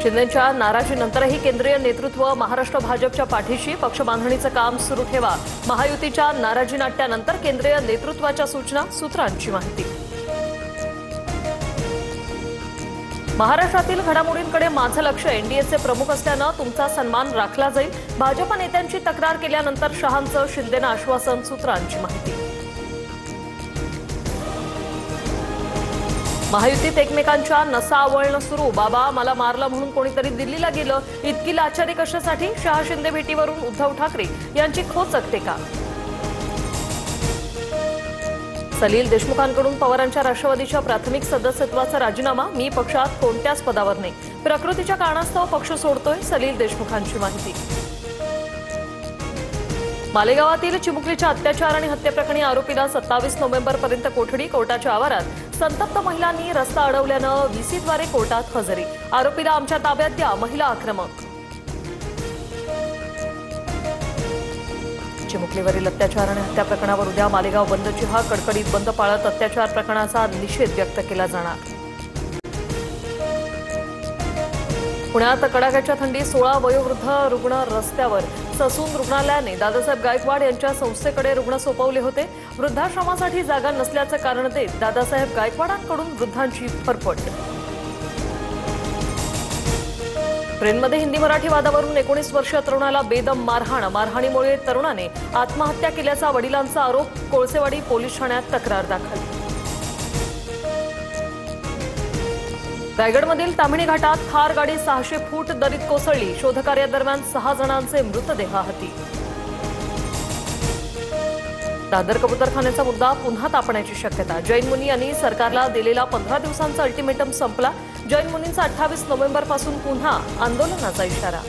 शिंदेंच्या नाराजीनंतरही केंद्रीय नेतृत्व महाराष्ट्र भाजपच्या पाठीशी. पक्ष बांधणीचं काम सुरू ठेवा. महायुतीच्या नाराजी नाट्यानंतर केंद्रीय नेतृत्वाच्या सूचना. सूत्रांची माहिती. महाराष्ट्रातील घडामोडींकडे माझं लक्ष. एनडीएचे प्रमुख असल्यानं तुमचा सन्मान राखला जाईल. भाजप नेत्यांची तक्रार केल्यानंतर शहांचं शिंदेंना आश्वासन. सूत्रांची माहिती. महायुतीत एकमेकांच्या नसा आवळणं सुरू. बाबा मला मारलं म्हणून कोणीतरी दिल्लीला गेलं. इतकी लाचारी कशासाठी? शहा शिंदे भेटीवरून उद्धव ठाकरे यांची खोचकते का? सलील देशमुखांकडून पवारांच्या राष्ट्रवादीच्या प्राथमिक सदस्यत्वाचा राजीनामा. मी पक्षात कोणत्याच पदावर नाही. प्रकृतीच्या कारणास्तव पक्ष सोडतोय. सलील देशमुखांची माहिती. मालेगावातील चिमुकलीच्या अत्याचार आणि हत्येप्रकरणी आरोपीला 27 नोव्हेंबरपर्यंत कोठडी. कोर्टाच्या आवारात संतप्त महिलांनी रस्ता अडवल्यानं व्हीसीद्वारे कोर्टात हजेरी. आरोपीला आमच्या ताब्यात द्या. महिला आक्रमक. चिमुकलीवरील अत्याचार आणि हत्या प्रकरणावर उद्या मालेगाव बंदची हाक. कडकडीत बंद पाळत अत्याचार प्रकरणाचा निषेध व्यक्त केला जाणार. पुण्यात कडाक्याच्या थंडीत 16 वयोवृद्ध रुग्ण रस्त्यावर. ससून रुग्णालयाने दादासाहेब गायकवाड यांच्या संस्थेकडे रुग्ण सोपवले होते. वृद्धाश्रमासाठी जागा नसल्याचं कारण देत दादासाहेब गायकवाडांकडून वृद्धांची फरफट. ट्रेनमध्ये हिंदी मराठी वादावरून 19 वर्षीय तरुणाला बेदम मारहाण. मारहाणीमुळे तरुणाने आत्महत्या केल्याचा वडिलांचा आरोप. कोळसेवाडी पोलीस ठाण्यात तक्रार दाखल. रायगडमधील ताम्हिणी घाटात थार गाडी 600 फूट दरीत कोसळली. शोधकार्यादरम्यान 6 जणांचे मृतदेह हाती. दादर कबूतरखान्याचा मुद्दा पुन्हा तापण्याची शक्यता. जैन मुनी यांनी सरकारला दिलेला 15 दिवसांचा अल्टिमेटम संपला. जैन मुनींचा 28 नोव्हेंबरपासून पुन्हा आंदोलनाचा इशारा.